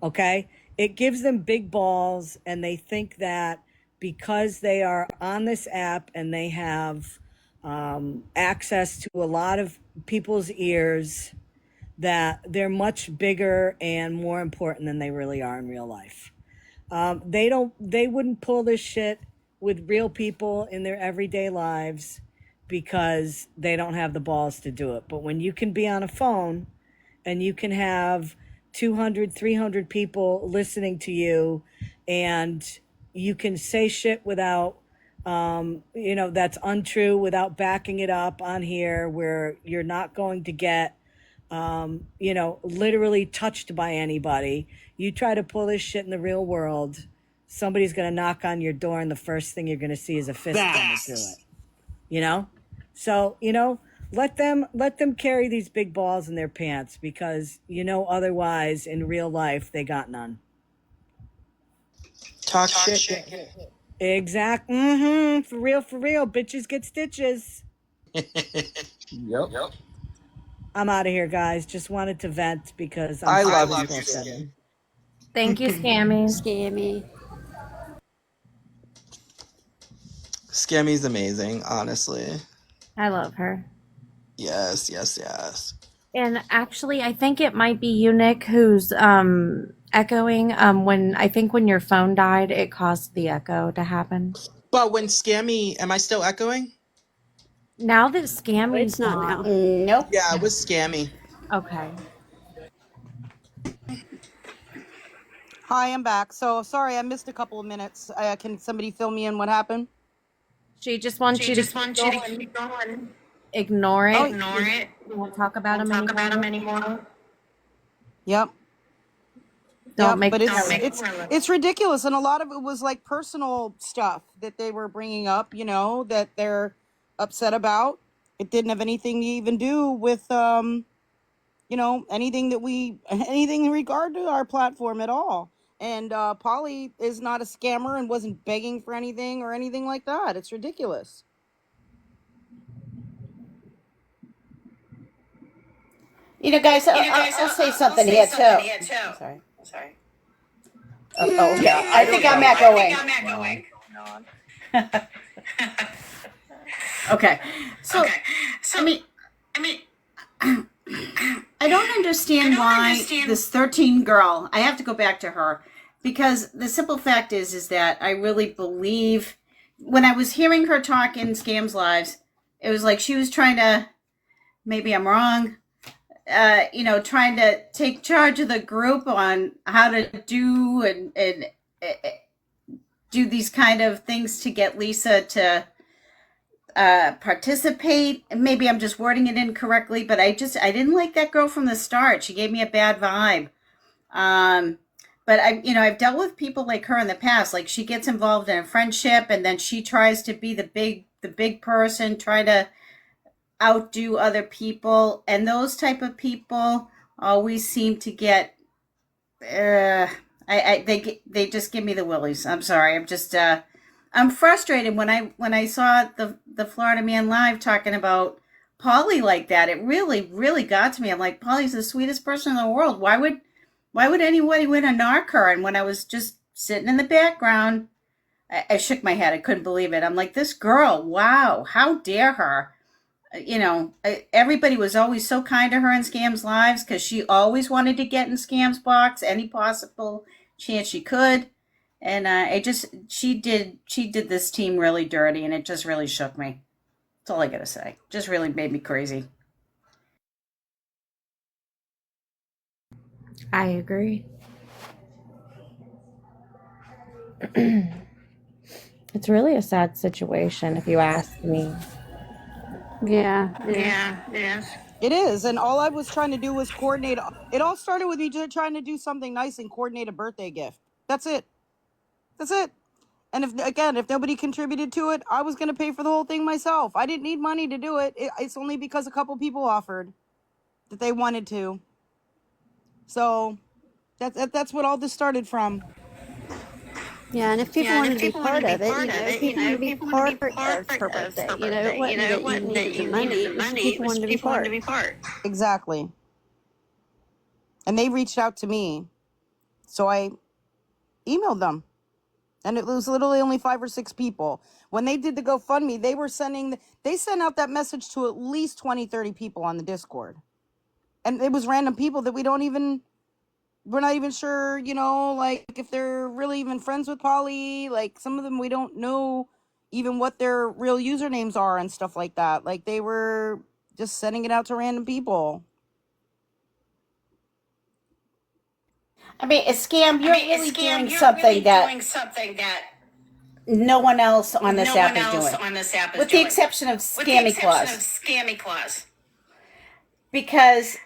Okay. It gives them big balls, and they think that because they are on this app and they have access to a lot of people's ears, that they're much bigger and more important than they really are in real life. They wouldn't pull this shit with real people in their everyday lives because they don't have the balls to do it. But when you can be on a phone and you can have 200, 300 people listening to you, and you can say shit without, that's untrue, without backing it up on here, where you're not going to get literally touched by anybody. You try to pull this shit in the real world, somebody's going to knock on your door, and the first thing you're going to see is a fist coming through it. You know? So, let them carry these big balls in their pants, because otherwise in real life they got none. Talk shit. Exact. For real. Bitches get stitches. Yep. I'm out of here, guys. Just wanted to vent because I love you, bullshit. Thank you, Scammy. Scammy. Scammy's amazing, honestly. I love her. Yes. And actually, I think it might be you, Nick, who's echoing. When your phone died, it caused the echo to happen. But when Scammy, am I still echoing? Now that Scammy's It's not now. Nope. Yeah, it was Scammy. Okay. Hi, I'm back. So sorry, I missed a couple of minutes. Can somebody fill me in what happened? She just wants you to keep going. Ignore it. You won't talk about them anymore. Yep. Don't make but it's ridiculous, and a lot of it was like personal stuff that they were bringing up, that they're upset about. It didn't have anything to even do with anything in regard to our platform at all. And Polly is not a scammer and wasn't begging for anything or anything like that. It's ridiculous. Guys, I'll say something here too. I'm sorry. Oh, yeah. I think I'm echoing. Okay. So, I mean, I don't understand why this 13 girl, I have to go back to her, because the simple fact is that I really believe, when I was hearing her talk in Scams Lives, it was like she was trying to, maybe I'm wrong, trying to take charge of the group on how to do and do these kind of things to get Lisa to participate. Maybe I'm just wording it incorrectly, but I didn't like that girl from the start. She gave me a bad vibe. But I've dealt with people like her in the past. Like, she gets involved in a friendship, and then she tries to be the big person, try to outdo other people, and those type of people always seem to get they just give me the willies. I'm sorry. I'm just I'm frustrated when I saw the Florida Man Live talking about Polly like that. It really got to me. I'm like, Polly's the sweetest person in the world. Why would anybody want to knock her? And when I was just sitting in the background, I shook my head. I couldn't believe it. I'm like, this girl, wow, how dare her? Everybody was always so kind to her in Scams Lives, because she always wanted to get in Scams Box any possible chance she could. And she did this team really dirty, and it just really shook me. That's all I gotta say. Just really made me crazy. I agree. It's really a sad situation, if you ask me. Yeah. It is, and all I was trying to do was coordinate. It all started with me trying to do something nice and coordinate a birthday gift. That's it. And if nobody contributed to it, I was going to pay for the whole thing myself. I didn't need money to do it. It's only because a couple people offered that they wanted to. So that's what all this started from. Yeah, and if people wanted to be part of it, if people wanted to be part of her birthday, it wasn't that you needed the money, it was people wanted to be part. Exactly. And they reached out to me. So I emailed them, and it was literally only 5 or 6 people. When they did the GoFundMe, they sent out that message to at least 20, 30 people on the Discord. And it was random people that we're not even sure, like if they're really even friends with Polly. Like some of them, we don't know even what their real usernames are and stuff like that. Like they were just sending it out to random people. I mean, a scam. You're really doing something that no one else on this app is doing, with the exception of Scammy Claus. Because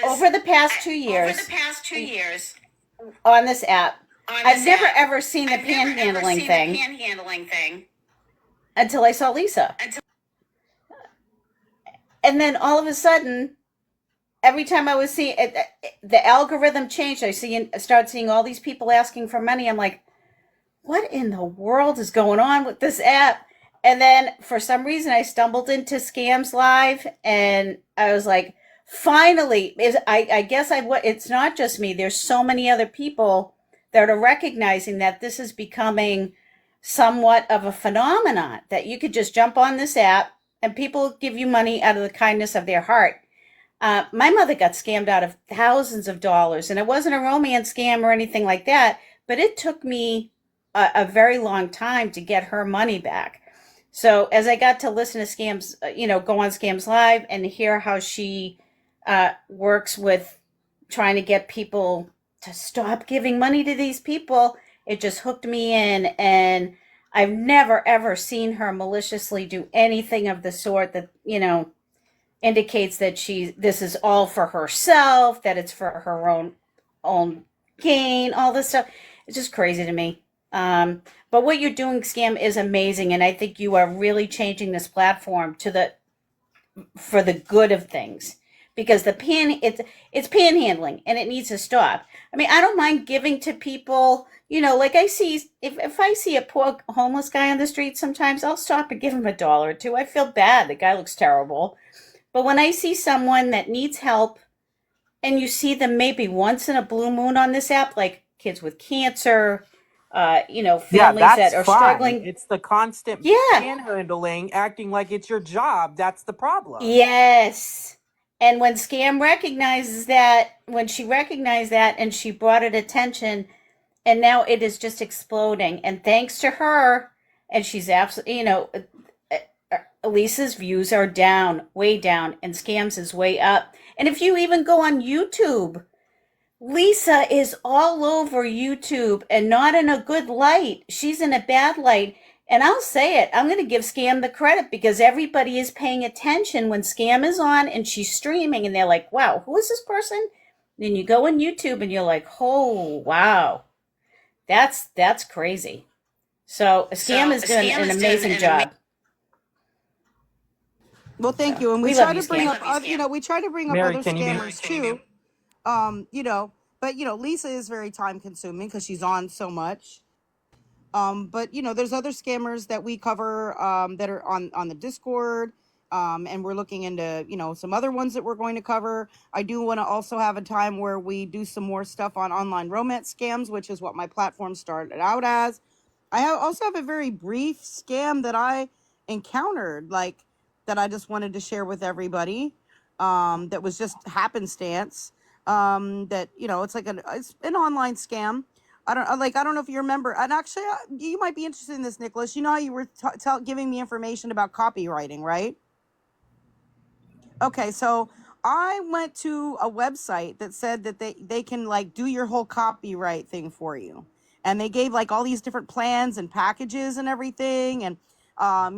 over the past 2 years on this app, I've never ever seen the panhandling thing until I saw Lisa. And then all of a sudden, every time I was seeing it, the algorithm changed. I start seeing all these people asking for money. I'm like, what in the world is going on with this app? And then for some reason, I stumbled into Scams Live, and I was like, finally, I guess it's not just me. There's so many other people that are recognizing that this is becoming somewhat of a phenomenon, that you could just jump on this app and people give you money out of the kindness of their heart. My mother got scammed out of thousands of dollars, and it wasn't a romance scam or anything like that, but it took me a very long time to get her money back. So as I got to listen to Scams, go on Scams Live and hear how she works with trying to get people to stop giving money to these people, it just hooked me in. And I've never, ever seen her maliciously do anything of the sort that, indicates that this is all for herself, that it's for her own gain, all this stuff. It's just crazy to me. But what you're doing, Scam, is amazing, and I think you are really changing this platform for the good of things, because it's panhandling and it needs to stop. I mean, I don't mind giving to people, like I see if I see a poor homeless guy on the street, sometimes I'll stop and give him $1 or $2. I feel bad. The guy looks terrible. But when I see someone that needs help, and you see them maybe once in a blue moon on this app, like kids with cancer, families that are struggling. It's the constant panhandling, acting like it's your job. That's the problem. Yes. And when Scam recognizes that, when she recognized that and she brought it attention, and now it is just exploding. And thanks to her, and she's absolutely, Lisa's views are down, way down, and Scams is way up. And if you even go on YouTube, Lisa is all over YouTube, and not in a good light. She's in a bad light. And I'll say it, I'm going to give Scam the credit, because everybody is paying attention when Scam is on and she's streaming, and they're like, wow, who is this person? Then you go on YouTube and you're like, oh, wow, that's crazy. So Scam is doing an amazing job. Well, thank you. And we try to bring up, we try to bring up other scammers too. But Lisa is very time consuming because she's on so much. But there's other scammers that we cover that are on the Discord. And we're looking into, some other ones that we're going to cover. I do want to also have a time where we do some more stuff on online romance scams, which is what my platform started out as. I also have a very brief scam that I encountered, that I just wanted to share with everybody. That was just happenstance. That, it's an online scam. I don't know if you remember, and actually you might be interested in this, Nikalus. You know how you were giving me information about copywriting, right? Okay, so I went to a website that said that they can do your whole copyright thing for you. And they gave all these different plans and packages and everything. And,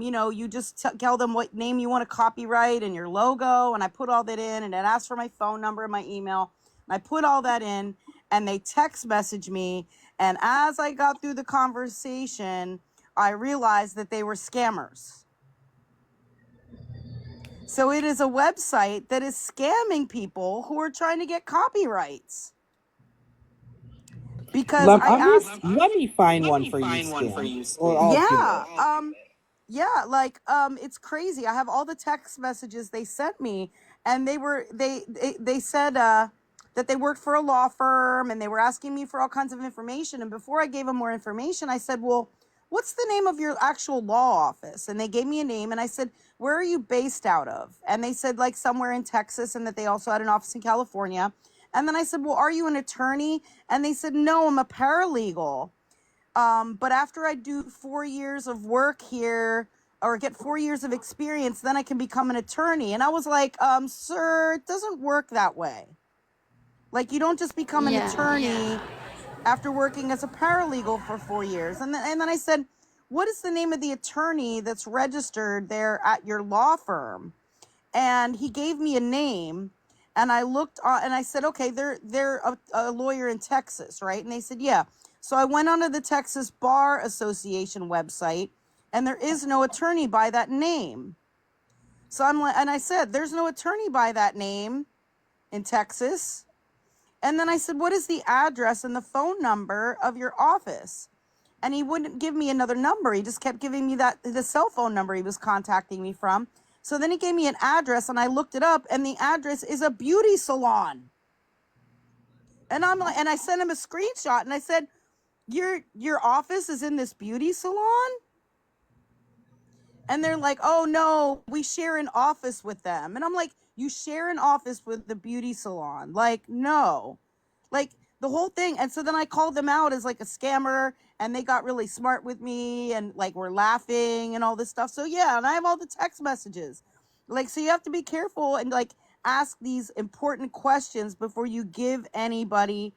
you just tell them what name you want to copyright and your logo. And I put all that in, and it asked for my phone number and my email. And I put all that in, and they text messaged me. And as I got through the conversation, I realized that they were scammers. So it is a website that is scamming people who are trying to get copyrights. Because let me find one for you, it's crazy. I have all the text messages they sent me, and they said that they worked for a law firm, and they were asking me for all kinds of information. And before I gave them more information, I said, well, what's the name of your actual law office? And they gave me a name, and I said, where are you based out of? And they said, like, somewhere in Texas, and that they also had an office in California. And then I said, well, are you an attorney? And they said, no, I'm a paralegal. But after I do 4 years of work here, or get 4 years of experience, then I can become an attorney. And I was like, sir, it doesn't work that way. Like, you don't just become an attorney after working as a paralegal for 4 years. And then I said, what is the name of the attorney that's registered there at your law firm? And he gave me a name, and I looked and I said, okay, they're a lawyer in Texas, right? And they said, yeah. So I went onto the Texas Bar Association website, and there is no attorney by that name. So I'm like, and I said, there's no attorney by that name in Texas. And then I said, what is the address and the phone number of your office? And he wouldn't give me another number. He just kept giving me the cell phone number he was contacting me from. So then he gave me an address, and I looked it up, and the address is a beauty salon. And I'm like, and I sent him a screenshot, and I said, your office is in this beauty salon? And they're like, oh no, we share an office with them. And I'm like, you share an office with the beauty salon? Like, no. Like, the whole thing. And so then I called them out as like a scammer, and they got really smart with me, and like were laughing and all this stuff. So yeah, and I have all the text messages. Like, so you have to be careful and like ask these important questions before you give anybody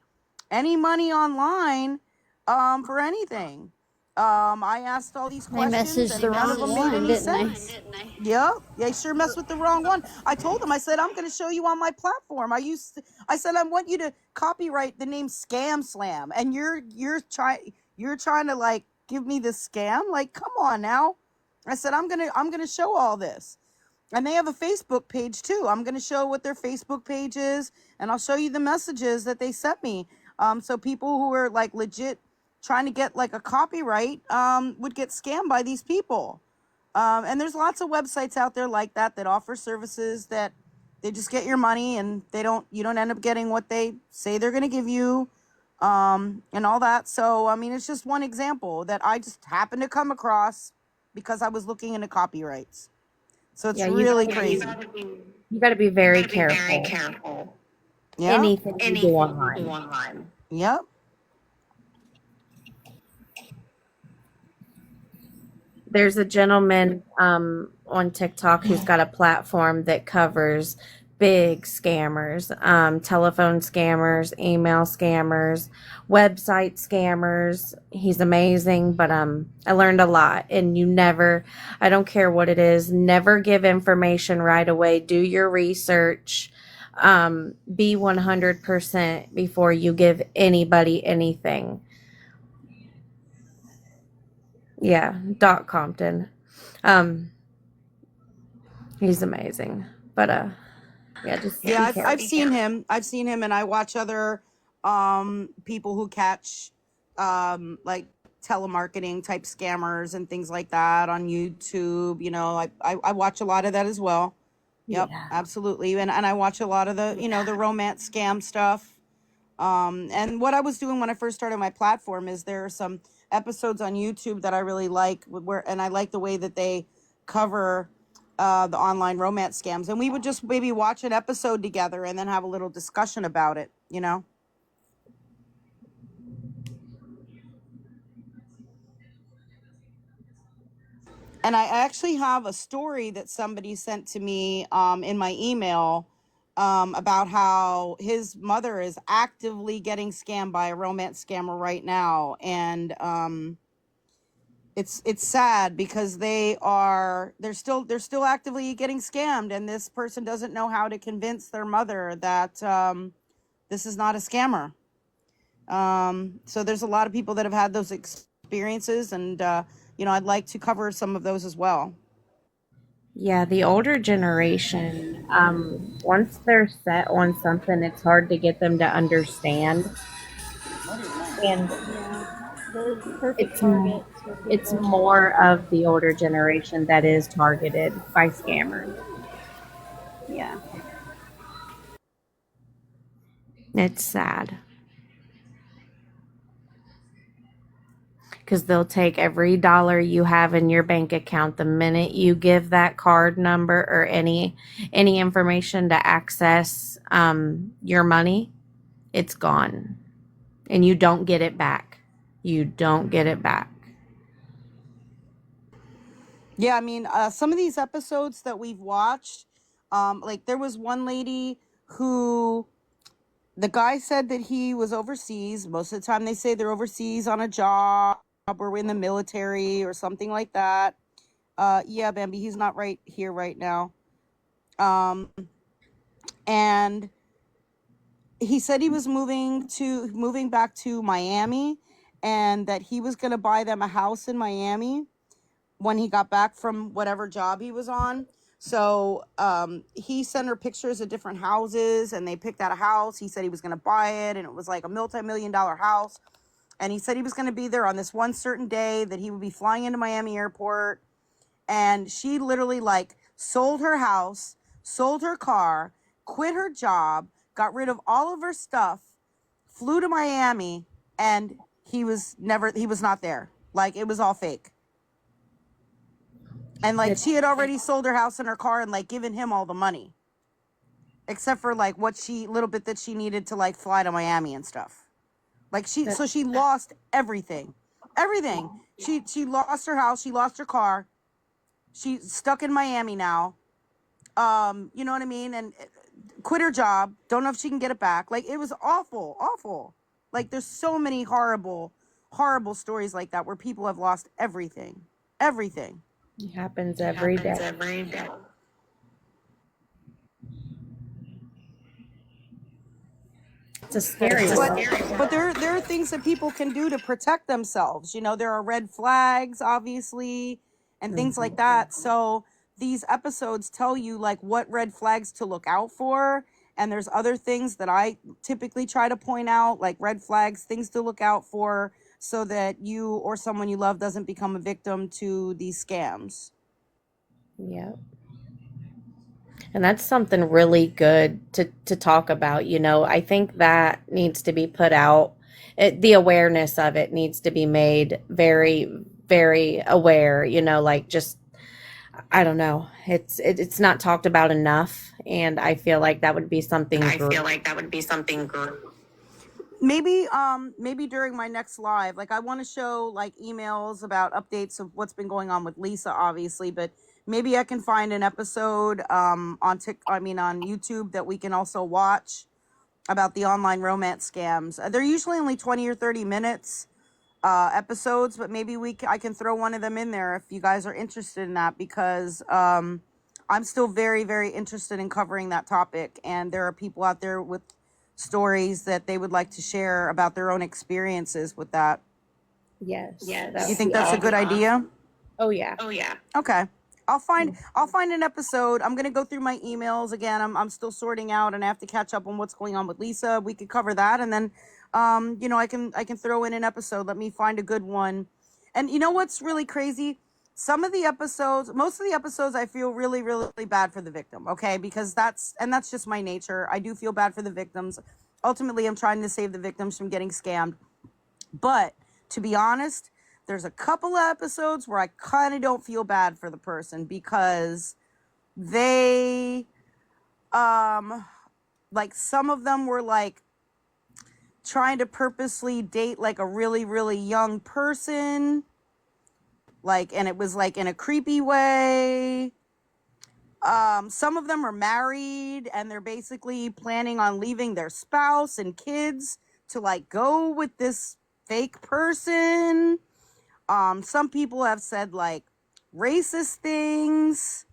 any money online for anything. I asked all these They questions, messaged the and none of wrong them made one, any didn't they? sense. Yeah, they sure messed with the wrong one. I told them, I said, I'm going to show you on my platform. I said, I want you to copyright the name Scam Slam, and you're trying to like give me this scam. Like, come on now. I said, I'm gonna show all this. And they have a Facebook page too. I'm going to show what their Facebook page is, and I'll show you the messages that they sent me. So people who are like legit trying to get like a copyright would get scammed by these people. And there's lots of websites out there like that offer services that they just get your money, and you don't end up getting what they say they're going to give you, and all that. So, I mean, it's just one example that I just happened to come across because I was looking into copyrights. So it's Yeah, really crazy. you got to be very careful. Yeah. Anything you do online. Yep. There's a gentleman on TikTok who's got a platform that covers big scammers, telephone scammers, email scammers, website scammers. He's amazing, but I learned a lot. And I don't care what it is, never give information right away. Do your research. Be 100% before you give anybody anything. Yeah, Doc Compton. He's amazing. But yeah, just be Yeah, careful. I've seen him. I've seen him, and I watch other people who catch like telemarketing type scammers and things like that on YouTube. You know, I watch a lot of that as well. Yep, Yeah. absolutely. And I watch a lot of the, the romance scam stuff. And what I was doing when I first started my platform is there are some episodes on YouTube that I really like, and I like the way that they cover the online romance scams. And we would just maybe watch an episode together and then have a little discussion about it, And I actually have a story that somebody sent to me in my email about how his mother is actively getting scammed by a romance scammer right now. And it's sad because they're still actively getting scammed, and this person doesn't know how to convince their mother that this is not a scammer. So there's a lot of people that have had those experiences, and I'd like to cover some of those as well. Yeah, the older generation, once they're set on something, it's hard to get them to understand. And Yeah, they're perfect it's targets for it's people. more of the older generation that is targeted by scammers. Yeah. It's sad. Because they'll take every dollar you have in your bank account the minute you give that card number or any information to access your money. It's gone, and you don't get it back. You don't get it back. Yeah, I mean, some of these episodes that we've watched, like there was one lady who the guy said that he was overseas. Most of the time they say they're overseas on a job or in the military or something like that. Yeah, Bambi, he's not right here right now. And he said he was moving back to Miami, and that he was going to buy them a house in Miami when he got back from whatever job he was on. So he sent her pictures of different houses, and they picked out a house. He said he was going to buy it, and it was like a multi-million-dollar house. And he said he was going to be there on this one certain day, that he would be flying into Miami airport. And she literally like sold her house, sold her car, quit her job, got rid of all of her stuff, flew to Miami, and he was not there. Like, it was all fake. And like she had already sold her house and her car and like given him all the money, except for like little bit that she needed to like fly to Miami and stuff. Like she lost everything. She lost her house, she lost her car. She's stuck in Miami now. You know what I mean? And quit her job. Don't know if she can get it back. Like, it was awful. Like, there's so many horrible stories like that where people have lost everything. It happens every day. It's a scary one. But there are things that people can do to protect themselves. You know, there are red flags, obviously, and things like that. So these episodes tell you like what red flags to look out for. And there's other things that I typically try to point out, like red flags, things to look out for, so that you or someone you love doesn't become a victim to these scams. Yep. And that's something really good to talk about. You know, I think that needs to be put out. The awareness of it needs to be made very, very aware, you know, like just, I don't know. It's not talked about enough. And I feel like that would be something great. Maybe during my next live, like I want to show like emails about updates of what's been going on with Lisa, obviously, but maybe I can find an episode on YouTube that we can also watch about the online romance scams. They're usually only 20 or 30 minutes episodes, but maybe I can throw one of them in there if you guys are interested in that, because I'm still very, very interested in covering that topic, and there are people out there with stories that they would like to share about their own experiences with that. Yes. You think that's a good idea? Oh yeah. Okay. I'll find an episode. I'm gonna go through my emails again. I'm still sorting out, and I have to catch up on what's going on with Lisa. We could cover that, and then I can throw in an episode. Let me find a good one. And you know what's really crazy? Most of the episodes, I feel really, really bad for the victim. Okay, because that's just my nature. I do feel bad for the victims. Ultimately, I'm trying to save the victims from getting scammed. But to be honest, there's a couple of episodes where I kind of don't feel bad for the person, because they, like some of them were like trying to purposely date like a really, really young person. Like, and it was like in a creepy way. Some of them are married and they're basically planning on leaving their spouse and kids to like go with this fake person. Some people have said like racist things.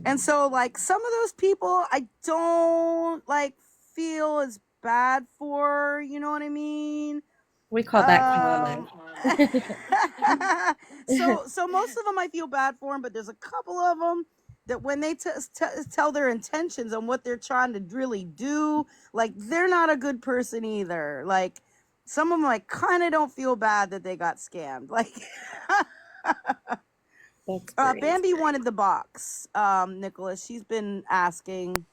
And so like some of those people I don't like feel as bad for, you know what I mean? We call that common. So most of them I feel bad for them, but there's a couple of them that when they tell their intentions on what they're trying to really do, like they're not a good person either. Like some of them like kind of don't feel bad that they got scammed. Like That's great. Bambi wanted the box. Nikalus, she's been asking.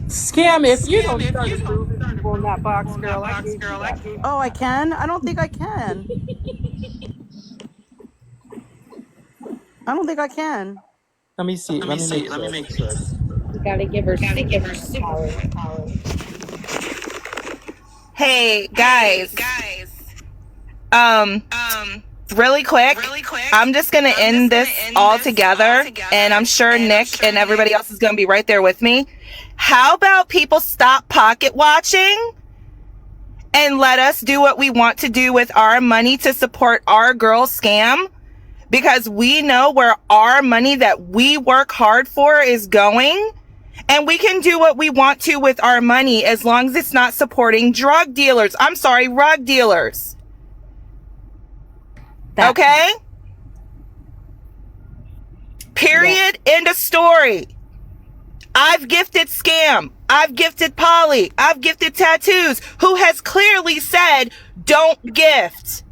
Scam, if you don't start approving people in that box, girl, I gave you that. Oh, I can? I don't think I can. I don't think I can. Let me see. Let me make sure. You gotta give her superpower. Hey guys, um, really quick, I'm just gonna end this all together, and I'm sure Nick and everybody else is gonna be right there with me. How about people stop pocket watching and let us do what we want to do with our money to support our girl Scam? Because we know where our money that we work hard for is going. And we can do what we want to with our money as long as it's not supporting drug dealers. I'm sorry, rug dealers. Okay? Period. Yeah. End of story. I've gifted Scam. I've gifted Polly. I've gifted Tattoos, who has clearly said, don't gift.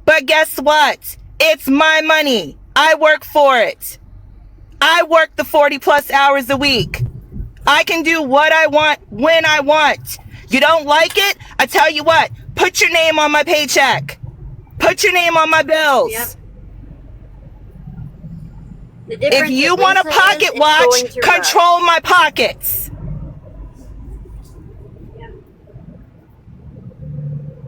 But guess what? It's my money. I work for it. I work the 40 plus hours a week. I can do what I want when I want. You don't like it? I tell you what, put your name on my paycheck. Put your name on my bills. Yep. If you want a pocket watch, control my pockets.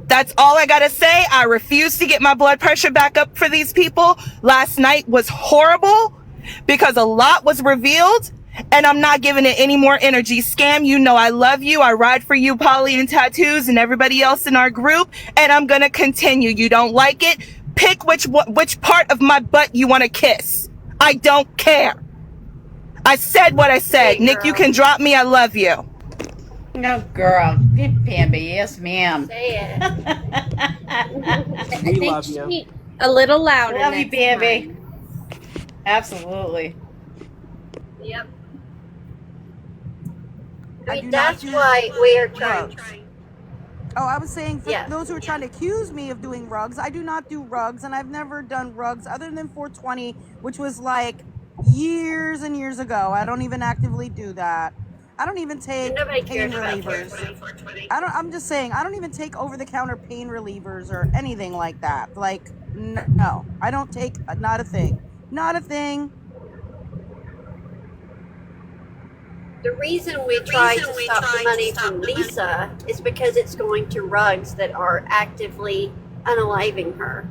That's all I gotta say. I refuse to get my blood pressure back up for these people. Last night was horrible because a lot was revealed, and I'm not giving it any more energy. Scam, you know I love you. I ride for you, Polly and Tattoos, and everybody else in our group, and I'm gonna continue. You don't like it? Pick which part of my butt you want to kiss. I don't care. I said what I said. Hey, Nick, you can drop me. I love you. No, girl. Pamby, yes, ma'am. Say it. We love you. A little louder. Love you, Pamby. Absolutely. Yep. I mean, that's why we are trying. Oh, I was saying for Yeah. those who are trying to accuse me of doing rugs, I do not do rugs, and I've never done rugs other than 420, which was like years and years ago. I don't even actively do that. I don't even take pain relievers. I'm just saying, I don't even take over-the-counter pain relievers or anything like that. Like, no, I don't take, not a thing. Not a thing. The reason we try to stop the money from Lisa is because it's going to rugs that are actively unaliving her.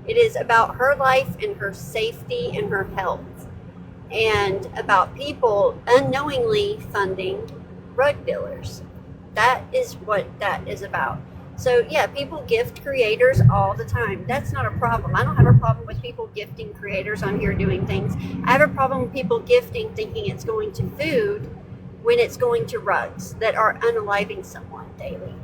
It is about her life and her safety and her health, and about people unknowingly funding drug dealers. That is what that is about. So yeah, people gift creators all the time. That's not a problem. I don't have a problem with people gifting creators on here doing things. I have a problem with people gifting thinking it's going to food when it's going to rugs that are unaliving someone daily.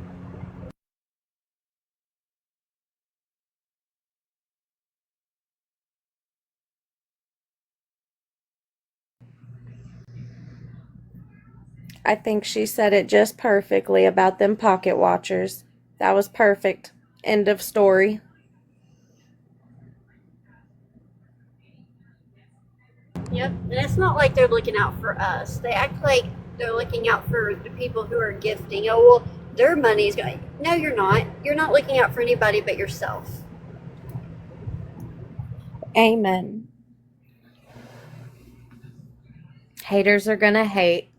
I think she said it just perfectly about them pocket watchers. That was perfect. End of story. Yep, and it's not like they're looking out for us. They act like they're looking out for the people who are gifting. Oh, well, their money is going. No, you're not. You're not looking out for anybody but yourself. Amen. Haters are gonna hate.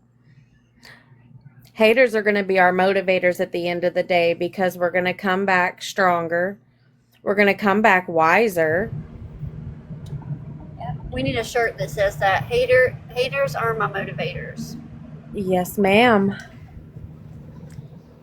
Haters are gonna be our motivators at the end of the day, because we're gonna come back stronger. We're gonna come back wiser. We need a shirt that says that haters are my motivators. Yes, ma'am.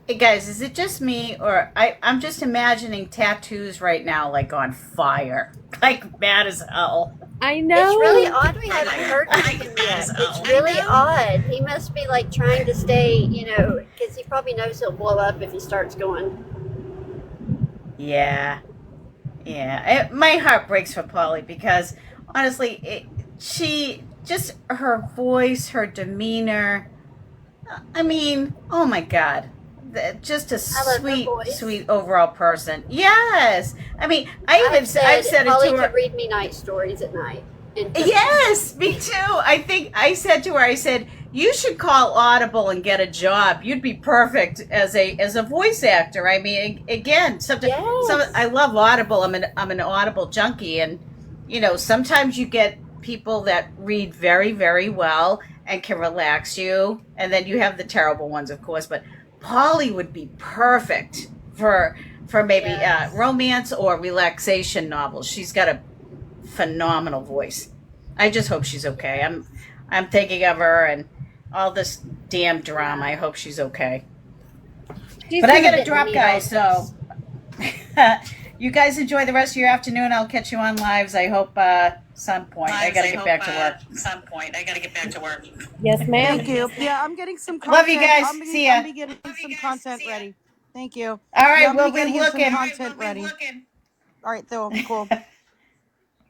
Hey guys, is it just me, or I'm just imagining Tattoos right now like on fire, like mad as hell. I know. It's really odd we haven't heard from him yet. It's really odd. He must be like trying to stay, because he probably knows he'll blow up if he starts going. Yeah. My heart breaks for Polly because honestly, she just, her voice, her demeanor. I mean, oh my God. Just a sweet overall person. Yes. I mean, I've said it Polly to her. could read me night stories at night. Yes, me too. I think I said to her, I said, You should call Audible and get a job. You'd be perfect as a voice actor. I mean, again, sometimes I love Audible. I'm an Audible junkie, and sometimes you get people that read very, very well and can relax you, and then you have the terrible ones, of course. But Polly would be perfect for maybe romance or relaxation novels. She's got a phenomenal voice. I just hope she's okay. I'm thinking of her and all this damn drama. I hope she's okay. But I gotta drop, guys. So you guys enjoy the rest of your afternoon. I'll catch you on lives. I hope some point. I gotta get back to work. Yes, ma'am. Thank you. Yeah, I'm getting some content. Love you guys. See ya. I'm getting some content ready. Thank you. All right, Yeah, we'll be getting looking. some content ready. All right, so cool.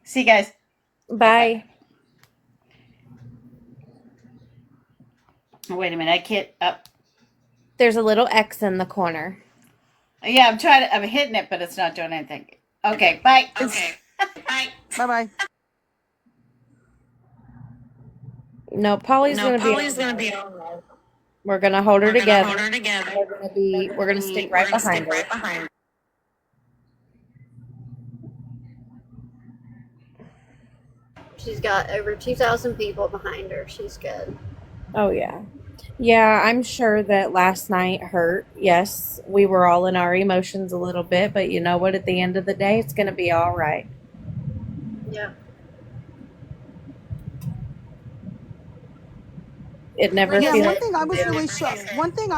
See you guys. Bye. Oh, wait a minute. I can't up. There's a little X in the corner. Yeah, I'm hitting it, but it's not doing anything. Okay, bye. Bye. Bye-bye. No, Polly's gonna be. We're gonna hold her together. We're gonna stick right behind her. She's got over 2,000 people behind her. She's good. Oh yeah. Yeah, I'm sure that last night hurt. Yes, we were all in our emotions a little bit, but you know what? At the end of the day, it's going to be all right. Yeah. It never Yeah, feels. one thing I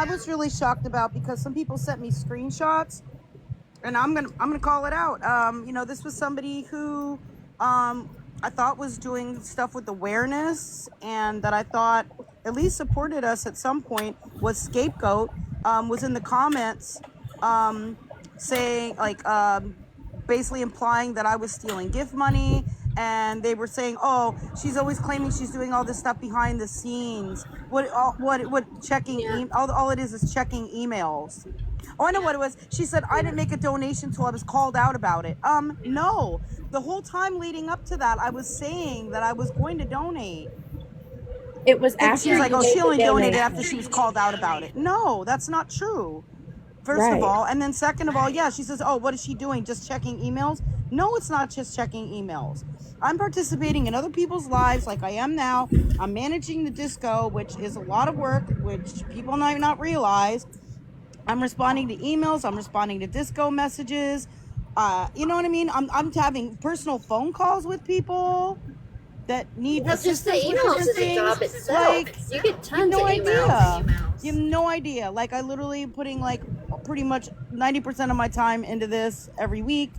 was really shocked about, because some people sent me screenshots, and I'm gonna call it out. This was somebody who I thought was doing stuff with awareness, and that I thought at least supported us at some point, was Scapegoat, was in the comments saying, like, basically implying that I was stealing gift money, and they were saying, oh, she's always claiming she's doing all this stuff behind the scenes. What checking all it is checking emails. Oh, I know what it was. She said, I didn't make a donation till I was called out about it. No. The whole time leading up to that, I was saying that I was going to donate. It was after. She's like, oh, she only donated after she was called out about it. No, that's not true. First of all, and then second of all, yeah, she says, oh, what is she doing? Just checking emails? No, it's not just checking emails. I'm participating in other people's lives like I am now. I'm managing the disco, which is a lot of work, which people might not realize. I'm responding to emails. I'm responding to disco messages. You know what I mean? I'm having personal phone calls with people that need assistance with different things. The job itself. Like, you get tons no of idea. emails. You have no idea. Like, I literally putting like pretty much 90% of my time into this every week.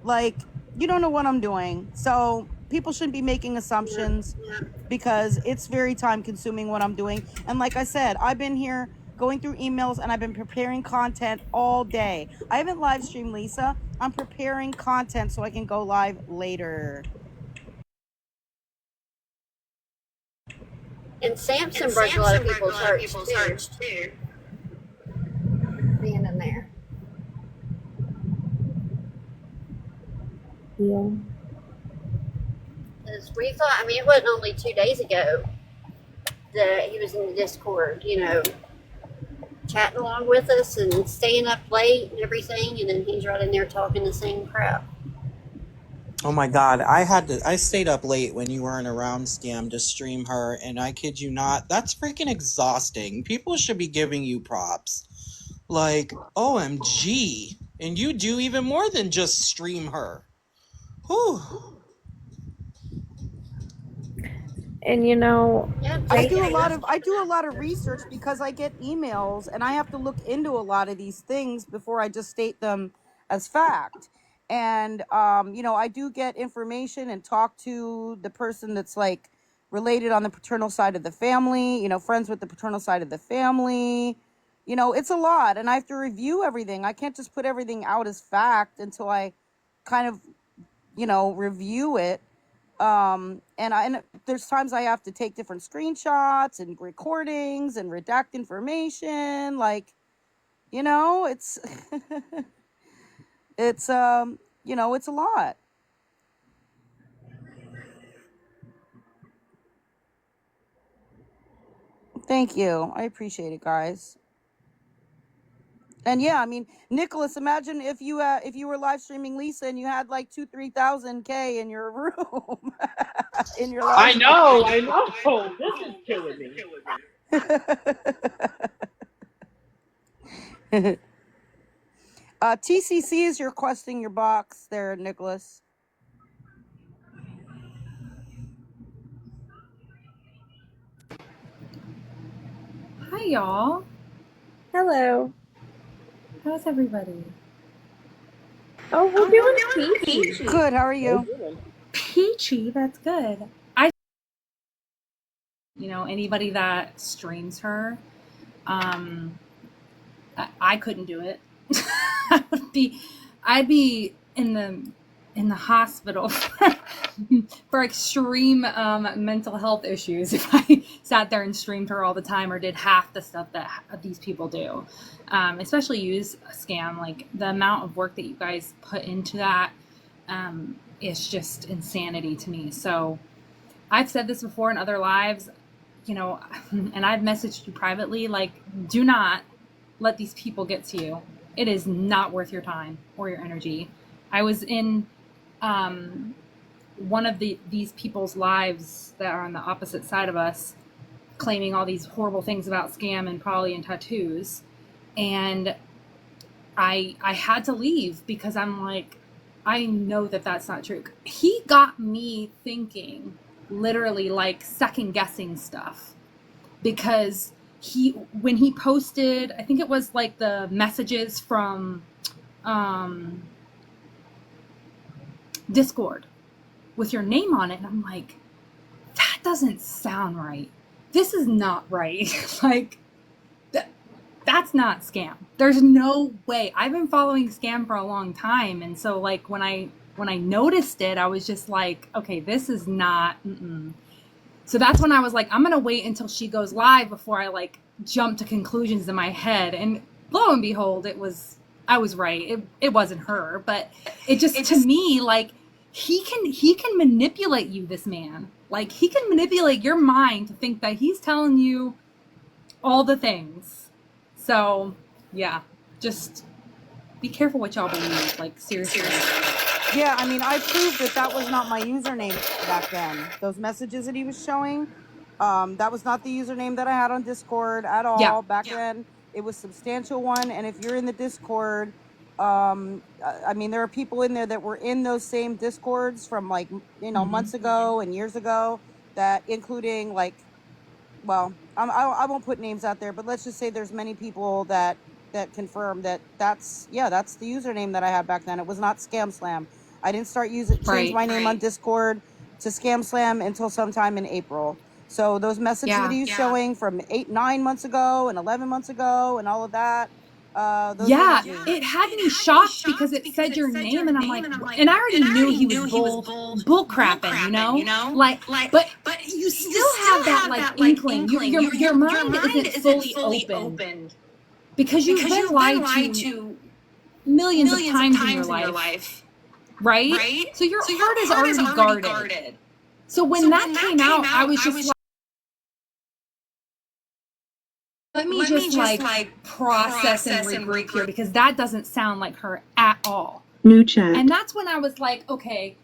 Like, you don't know what I'm doing. So people shouldn't be making assumptions, because it's very time consuming what I'm doing. And like I said, I've been here going through emails, and I've been preparing content all day. I haven't live streamed, Lisa. I'm preparing content so I can go live later. And Samson broke a lot of people's hearts too. Being in there. Yeah. Because we thought, I mean, it wasn't only 2 days ago that he was in the Discord, chatting along with us and staying up late and everything, and then he's right in there talking the same crap. Oh my god, I stayed up late when you weren't around, Scam, to stream her, and I kid you not, that's freaking exhausting. People should be giving you props. Like, OMG. And you do even more than just stream her. Whew. And I do a lot of research, because I get emails and I have to look into a lot of these things before I just state them as fact. And I do get information and talk to the person that's like related on the paternal side of the family, friends with the paternal side of the family. It's a lot, and I have to review everything. I can't just put everything out as fact until I kind of review it. And there's times I have to take different screenshots and recordings and redact information. Like, it's it's it's a lot. Thank you. I appreciate it, guys. And yeah, I mean, Nicholas, imagine if you were live streaming Lisa and you had like 2,000-3,000 K in your room, in your live I stream. know. This is killing me. TCC is requesting your box there, Nicholas. Hi, y'all. Hello. How's everybody? Oh, we're doing peachy. Good. How are you? Peachy, that's good. Anybody that streams her, I couldn't do it. I'd be in the hospital for extreme mental health issues if I sat there and streamed her all the time or did half the stuff that these people do. Especially use a scam. Like the amount of work that you guys put into that is just insanity to me. So I've said this before in other lives, and I've messaged you privately, like, do not let these people get to you. It is not worth your time or your energy. I was in one of these people's lives that are on the opposite side of us, claiming all these horrible things about scam and poly and tattoos. And I had to leave because I'm like, I know that that's not true. He got me thinking, literally like second guessing stuff, because when he posted, I think it was like the messages from Discord with your name on it, and I'm like, that doesn't sound right. This is not right. Like, that's not scam. There's no way. I've been following scam for a long time, and so like when I noticed it, I was just like, okay, this is not. So that's when I was like, I'm gonna wait until she goes live before I like jump to conclusions in my head. And lo and behold, I was right. It wasn't her, but it just to me, like, he can manipulate you, this man. Like, he can manipulate your mind to think that he's telling you all the things. So yeah, just be careful what y'all believe. Like, seriously. Yeah, I mean, I proved that was not my username back then. Those messages that he was showing, that was not the username that I had on Discord at all back then. It was Substantial One, and if you're in the Discord, I mean, there are people in there that were in those same Discords from like, months ago and years ago, that including like, well, I won't put names out there, but let's just say there's many people that confirm that's the username that I had back then. It was not Scam Slam. I didn't start change my name on Discord to Scam Slam until sometime in April. So those messages that he's showing from 9 months ago and 11 months ago and all of that. It had me shocked because it said your name, and I'm like, and I already knew he was bull crapping, like, but you still have that like inkling. Your mind isn't fully opened because you've been lied to millions of times in your life, right? So your heart is already guarded. So when that came out, I was just like, let me just like process and regroup here, because that doesn't sound like her at all. New chat. And that's when I was like, okay,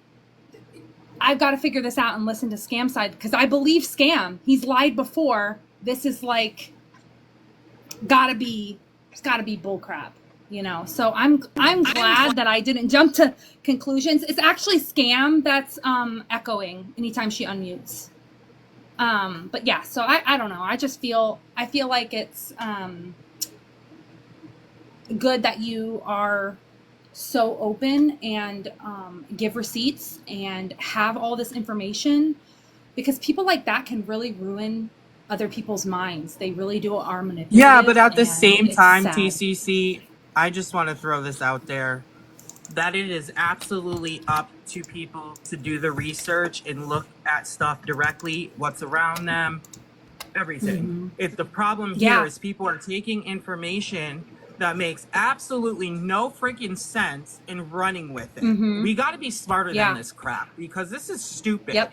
I've got to figure this out and listen to Scam side, because I believe Scam. He's lied before. This is like, it's gotta be bullcrap, So I'm glad that I didn't jump to conclusions. It's actually Scam that's echoing anytime she unmutes. But yeah, so I don't know. I feel like it's good that you are so open and give receipts and have all this information, because people like that can really ruin other people's minds. They really are manipulative. Yeah, but at the same time, sad. TCC, I just want to throw this out there, that it is absolutely up to people to do the research and look at stuff directly, what's around them, everything. If the problem here is people are taking information that makes absolutely no freaking sense and running with it. We got to be smarter than this crap, because this is stupid.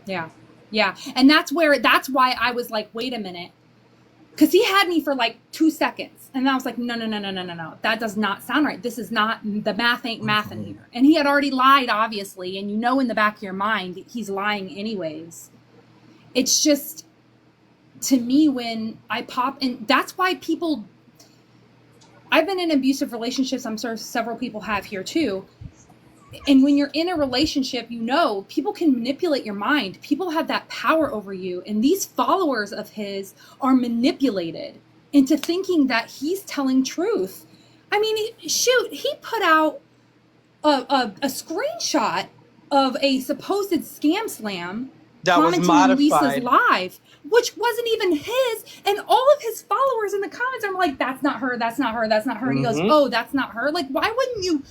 Yeah. Yeah. And that's why I was like, wait a minute. Because he had me for like 2 seconds. And I was like, no. That does not sound right. This is not, the math ain't mathing here. And he had already lied, obviously. And you know in the back of your mind, he's lying anyways. It's just, to me, when I pop, and that's why people, I've been in abusive relationships. I'm sure several people have here too. And when you're in a relationship, you know, people can manipulate your mind. People have that power over you. And these followers of his are manipulated into thinking that he's telling truth. I mean, he put out a screenshot of a supposed scam slam That was commenting on Lisa's modified. live, which wasn't even his. And all of his followers in the comments are like, that's not her, that's not her, that's not her. And he goes, oh, that's not her. Like, why wouldn't you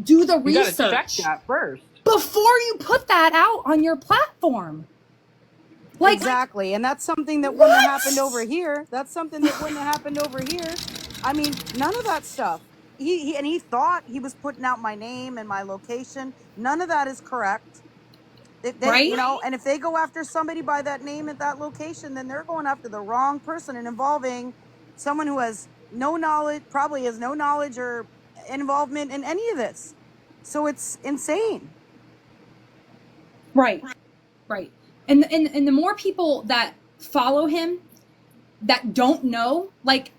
do the You gotta check research that first. before you put that out on your platform? Like, exactly. And that's something that wouldn't have happened over here. That's something that wouldn't have happened over here. I mean, none of that stuff. He thought he was putting out my name and my location. None of that is correct. Right? You know, and if they go after somebody by that name at that location, then they're going after the wrong person and involving someone who has no knowledge, probably has no knowledge or involvement in any of this. So it's insane. Right. And the more people that follow him that don't know, like,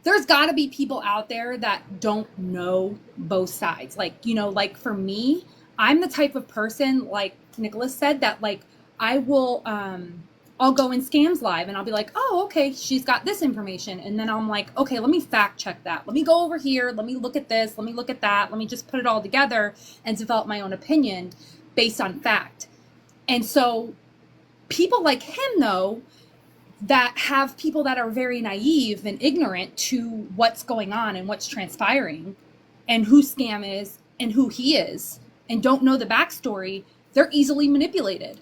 there's got to be people out there that don't know both sides. Like, you know, like for me, I'm the type of person, like Nikalus said, that like I will I'll go in Scams Live and I'll be like, oh, okay, she's got this information. And then I'm like, okay, let me fact check that. Let me go over here. Let me look at this. Let me look at that. Let me just put it all together and develop my own opinion based on fact. And so people like him, though, that have people that are very naive and ignorant to what's going on and what's transpiring and who Scam is and who he is and don't know the backstory, they're easily manipulated.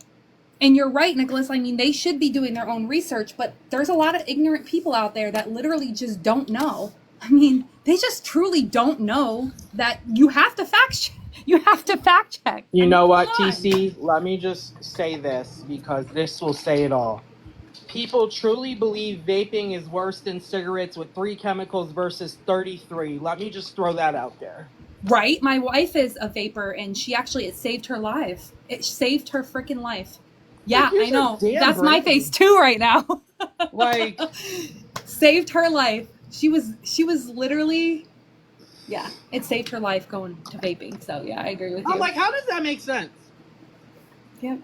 And you're right, Nikalus. I mean, they should be doing their own research, but there's a lot of ignorant people out there that literally just don't know. I mean, they just truly don't know that you have to fact check. You have to fact check. You know what, come on. TC? Let me just say this because this will say it all. People truly believe vaping is worse than cigarettes with 3 chemicals versus 33. Let me just throw that out there. Right? My wife is a vapor, and it saved her life. It saved her freaking life. Yeah, Like, use I know. your damn That's my brain. face too right now. Like, saved her life. She was literally, yeah, it saved her life going to vaping. So yeah, I agree with you. I'm like, how does that make sense? Yep.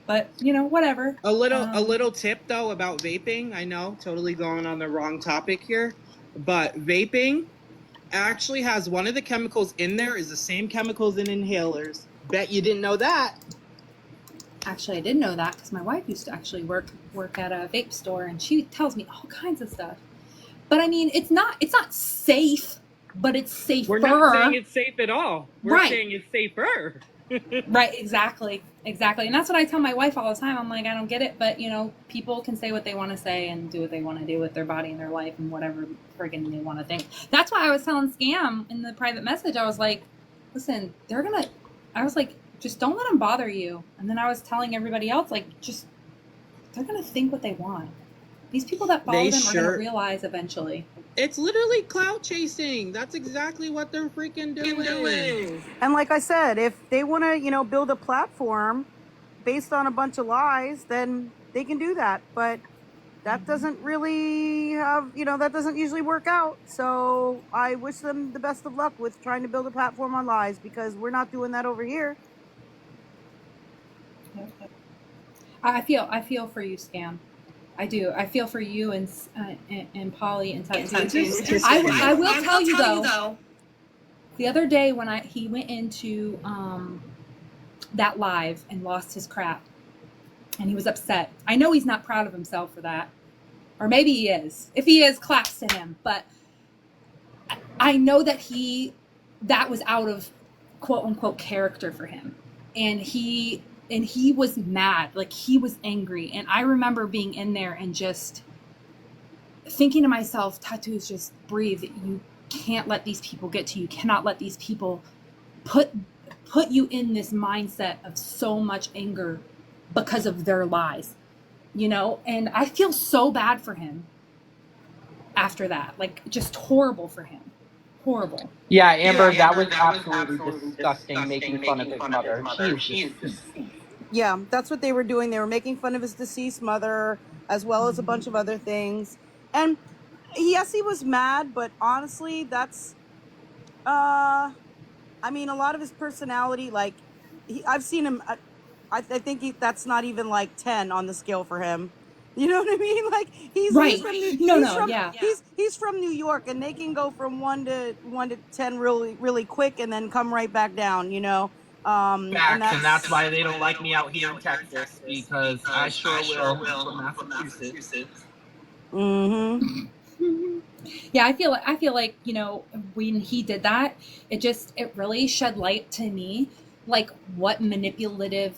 But you know, whatever. A little tip though about vaping. I know, totally going on the wrong topic here, but vaping actually has one of the chemicals in there is the same chemicals in inhalers. Bet you didn't know that. Actually, I did know that because my wife used to actually work at a vape store, and she tells me all kinds of stuff. But I mean, it's not safe, but it's safer. We're not saying it's safe at all. We're Right. saying it's safer. Right, exactly. And that's what I tell my wife all the time. I'm like, I don't get it, but you know, people can say what they want to say and do what they want to do with their body and their life and whatever friggin' they want to think. That's why I was telling Scam in the private message. I was like, listen, I was like, just don't let them bother you. And then I was telling everybody else, like, just, they're going to think what they want. These people that follow them are going to realize eventually. It's literally clout chasing. That's exactly what they're freaking doing. And like I said, if they want to, you know, build a platform based on a bunch of lies, then they can do that. But that doesn't really have, you know, that doesn't usually work out. So I wish them the best of luck with trying to build a platform on lies, because we're not doing that over here. I feel for you, Scam. I do. I feel for you and Polly and Tattoo. I will tell you though. The other day when he went into that live and lost his crap, and he was upset. I know he's not proud of himself for that, or maybe he is. If he is, claps to him. But I know that that was out of quote unquote character for him, and he was mad, like he was angry. And I remember being in there and just thinking to myself, Tattoos, just breathe. You can't let these people get to you. You cannot let these people put you in this mindset of so much anger because of their lies, you know? And I feel so bad for him after that. Like, just horrible for him. Horrible. Yeah, Amber, that was absolutely disgusting, making fun of his mother. She is deceased. Yeah, that's what they were doing. They were making fun of his deceased mother as well as a bunch of other things. And yes, he was mad, but honestly, that's I mean, a lot of his personality, like I've seen him. I think that's not even like 10 on the scale for him. You know what I mean? Like Right. Yeah. He's from New York, and they can go from 1 to 10 really quick, and then come right back down. You know. Facts, and that's why they don't like me out here in Texas, because I sure will from Massachusetts. Mm-hmm. Yeah, I feel like, you know, when he did that, it really shed light to me, like, what manipulative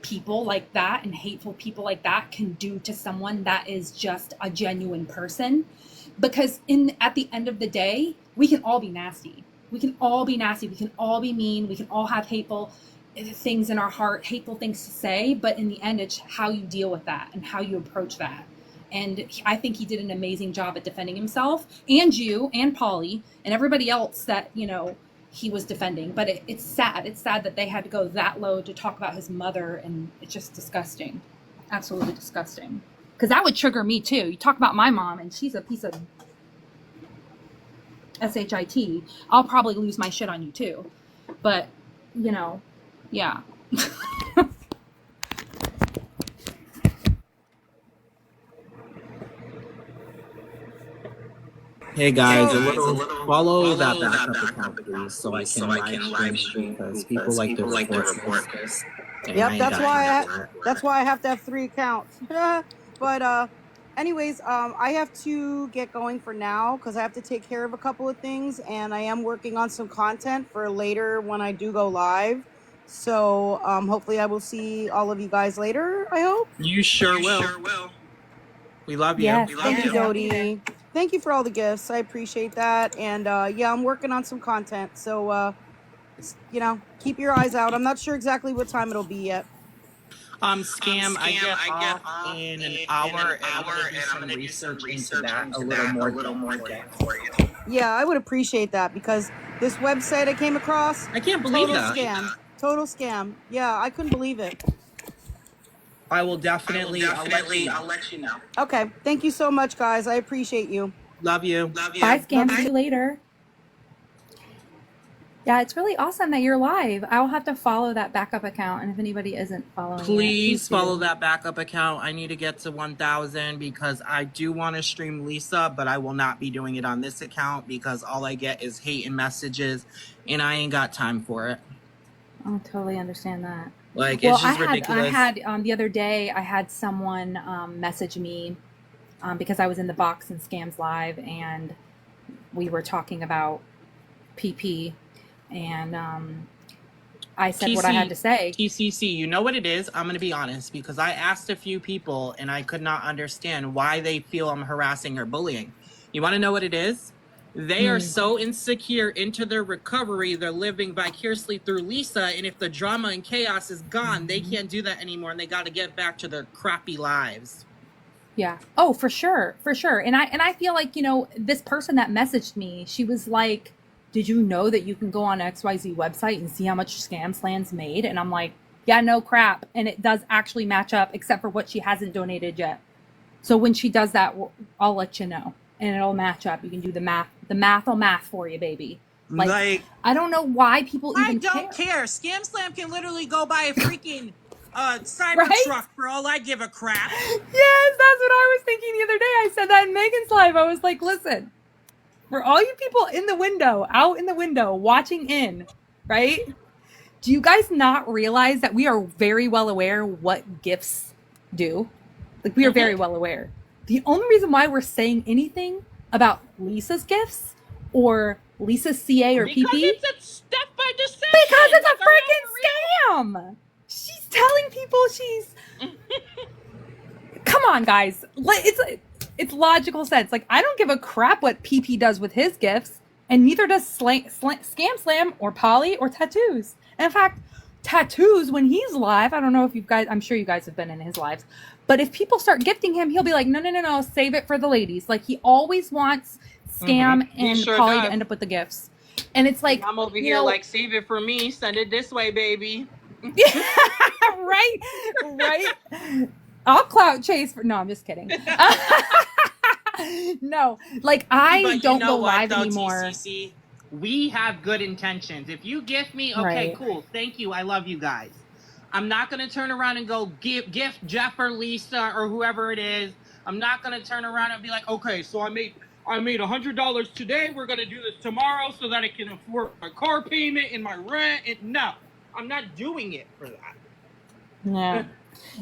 people like that and hateful people like that can do to someone that is just a genuine person. Because at the end of the day, we can all be nasty. We can all be nasty. We can all be mean. We can all have hateful things in our heart, hateful things to say. But in the end, it's how you deal with that and how you approach that. And I think he did an amazing job at defending himself, and you and Polly and everybody else that, you know, he was defending. But it's sad. It's sad that they had to go that low to talk about his mother, and it's just disgusting. Absolutely disgusting. Because that would trigger me too. You talk about my mom, and she's a piece of shit. I'll probably lose my shit on you too. But, you know, yeah. Hey guys, follow that backup account, please, so I can live stream because people like to report this. Yep, that's why I have to have 3 accounts. But anyways, I have to get going for now because I have to take care of a couple of things, and I am working on some content for later when I do go live. So hopefully I will see all of you guys later, I hope. You sure will. We love you. Yes, Thank you, Dodie. Thank you for all the gifts. I appreciate that. And yeah, I'm working on some content. So, you know, keep your eyes out. I'm not sure exactly what time it'll be yet. Scam, I get off in an hour, and I'm gonna do some research into that a little more for you. Yeah, I would appreciate that because this website I came across, I can't believe that. Total scam. Yeah, I couldn't believe it. I will definitely, I'll let you know. Okay, thank you so much, guys. I appreciate you. Love you. Bye, Scam. See you later. Yeah, it's really awesome that you're live. I'll have to follow that backup account, and if anybody isn't following please it, follow that backup account. I need to get to 1,000 because I do want to stream Lisa, but I will not be doing it on this account because all I get is hate and messages, and I ain't got time for it. I totally understand that. Like, it's just ridiculous. I had the other day, I had someone message me because I was in the Box and Scams Live, and we were talking about PP, and I said what I had to say. TCC, you know what it is? I'm going to be honest, because I asked a few people, and I could not understand why they feel I'm harassing or bullying. You want to know what it is? They are so insecure into their recovery, they're living vicariously through Lisa, and if the drama and chaos is gone, they can't do that anymore, and they got to get back to their crappy lives. Yeah. Oh, for sure. For sure. And I feel like, you know, this person that messaged me, she was like, did you know that you can go on XYZ website and see how much Scamsland's made? And I'm like, yeah, no crap. And it does actually match up, except for what she hasn't donated yet. So when she does that, I'll let you know. And it'll match up. You can do the math. The math will math for you, baby. Like I don't know why people even care. I don't care. Scamslam can literally go buy a freaking cyber truck for all I give a crap. Yes, that's what I was thinking the other day. I said that in Megan's live. I was like, listen, for all you people in the window, out in the window, watching in, right? Do you guys not realize that we are very well aware what gifts do? Like, we are very well aware. The only reason why we're saying anything about Lisa's gifts or Lisa's CA or PP, because it's a step by deception. Because it's a freaking scam. She's telling people she's. Come on, guys. It's logical sense. Like, I don't give a crap what PP does with his gifts, and neither does Scam Slam or Polly or Tattoos. And in fact, tattoos when he's live. I don't know if you guys, I'm sure you guys have been in his lives, but if people start gifting him, he'll be like, no, save it for the ladies. Like he always wants Scam He and sure Polly to does. end up with the gifts. And it's like, I'm over you here know, like, save it for me. Send it this way, baby. right. I'll clout chase for, no, I'm just kidding. No, like I But don't you know go what, live though, anymore. TCC? We have good intentions. If you gift me, okay, Right. cool. Thank you. I love you guys. I'm not going to turn around and go gift Jeff or Lisa or whoever it is. I'm not going to turn around and be like, okay, so I made $100 today. We're going to do this tomorrow so that I can afford my car payment and my rent. No, I'm not doing it for that. Yeah.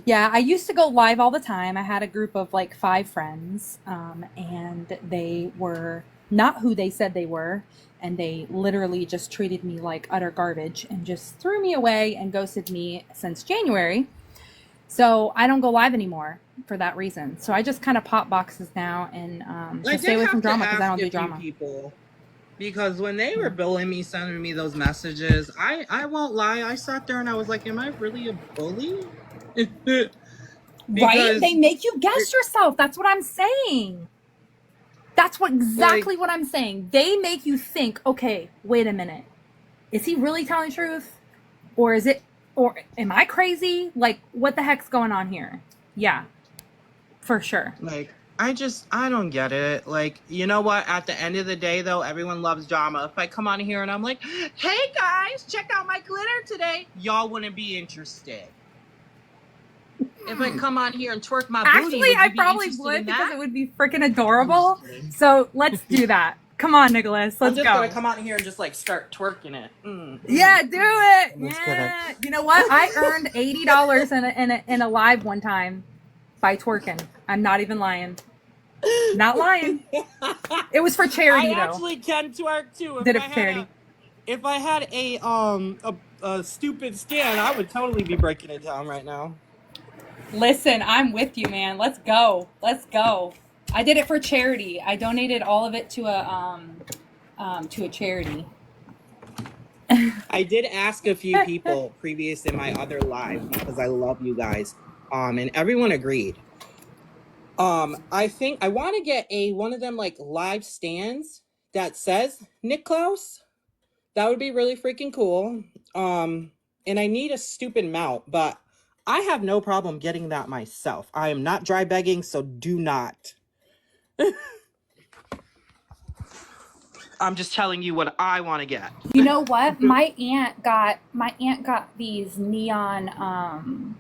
Yeah, I used to go live all the time. I had a group of like 5 friends, and they were not who they said they were. And they literally just treated me like utter garbage and just threw me away and ghosted me since January. So I don't go live anymore for that reason. So I just kind of pop boxes now and just stay away from drama because I don't do drama. People, because when they were billing me, sending me those messages, I won't lie. I sat there and I was like, am I really a bully? Right? They make you guess yourself. That's what I'm saying. That's exactly what I'm saying. They make you think, okay, wait a minute. Is he really telling the truth? Or am I crazy? Like, what the heck's going on here? Yeah, for sure. Like, I don't get it. Like, you know what? At the end of the day, though, everyone loves drama. If I come on here and I'm like, hey guys, check out my glitter today, y'all wouldn't be interested. If I come on here and twerk my booty, actually, I probably would because it would be freaking adorable. So let's do that. Come on, Nicholas. Let's go. I'm just gonna come out here and just like start twerking it. Yeah, do it. Yeah. You know what? I earned $80 in a live one time by twerking. I'm not even lying. Not lying. It was for charity, though. I actually can twerk too. Did it for charity? If I had a stupid stand, I would totally be breaking it down right now. Listen, I'm with you, man. Let's go. Let's go. I did it for charity. I donated all of it to a charity. I did ask a few people previous in my other live because I love you guys. And everyone agreed. I think I want to get one of them like live stands that says Nikalus. That would be really freaking cool. And I need a stupid mount, but I have no problem getting that myself. I am not dry begging, so do not. I'm just telling you what I want to get. You know what? My aunt got these neon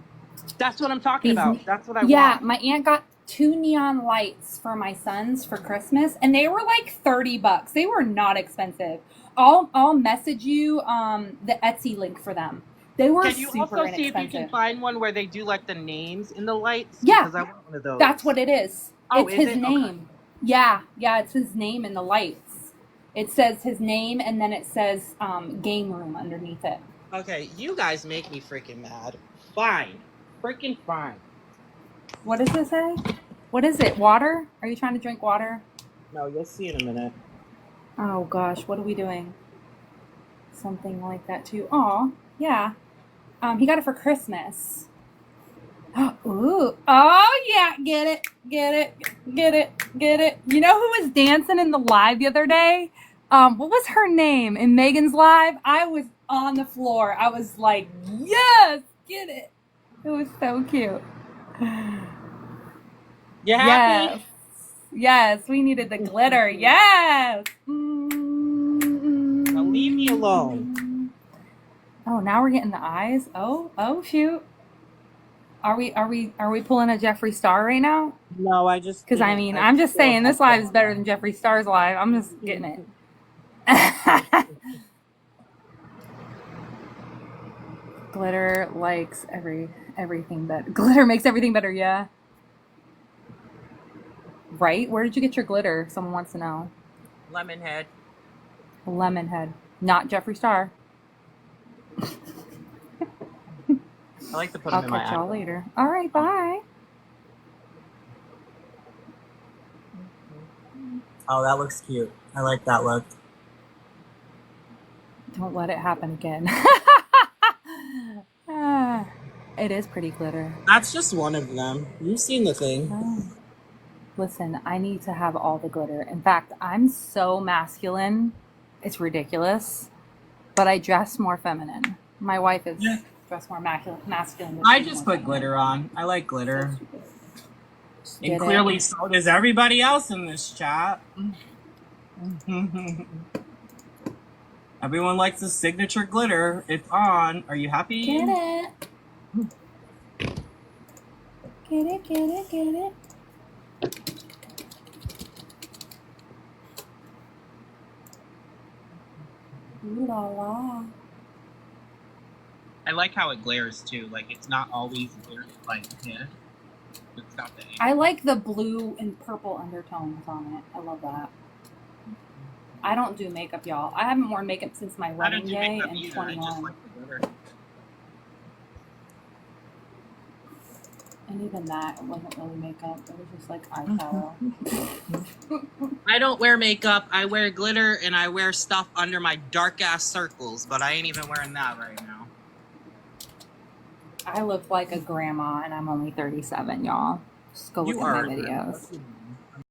That's what I'm talking about. That's what I want. Yeah, my aunt got 2 neon lights for my sons for Christmas, and they were like $30. They were not expensive. I'll message you the Etsy link for them. They were Can you super also see if you inexpensive. can find one where they do like the names in the lights? Yeah, because I want one of those. That's what it is. Oh, it's is his it? name. Okay. Yeah, it's his name in the lights. It says his name, and then it says game room underneath it. Okay, you guys make me freaking mad. Fine. Freaking fine. What does it say? What is it? Water? Are you trying to drink water? No, you'll see in a minute. Oh gosh, what are we doing? Something like that too. Oh, yeah. He got it for Christmas. Ooh. Oh yeah, get it. You know who was dancing in the live the other day? What was her name in Megan's live? I was on the floor. I was like, yes, get it. It was so cute. You happy? Yes, we needed the glitter. Yes. Now leave me alone. Oh, now we're getting the eyes. Oh shoot. Are we pulling a Jeffree Star right now? No, I just because I'm just saying this live is better than Jeffree Star's live. I'm just getting it. Glitter likes everything better. Glitter makes everything better, yeah. Right? Where did you get your glitter? Someone wants to know. Lemonhead. Lemonhead. Not Jeffree Star. I like to put them in my I'll catch y'all eye. later. All right, bye. Oh, that looks cute. I like that look. Don't let it happen again. It is pretty glitter. That's just one of them. You've seen the thing. Oh. Listen, I need to have all the glitter. In fact, I'm so masculine. It's ridiculous. But I dress more feminine. My wife is dressed more masculine. I just put glitter on. I like glitter. Get And clearly so does everybody else in this chat. Everyone likes the signature glitter. It's on. Are you happy? Get it. Get it, get it, get it. Ooh la la. I like how it glares too. Like it's not always like yeah. It's got the I like the blue and purple undertones on it. I love that. I don't do makeup, y'all. I haven't worn makeup since my wedding day in 21. And even that wasn't really makeup. It was just like eyeshadow. I don't wear makeup. I wear glitter and I wear stuff under my dark ass circles, but I ain't even wearing that right now. I look like a grandma and I'm only 37, y'all. Just go look at my videos.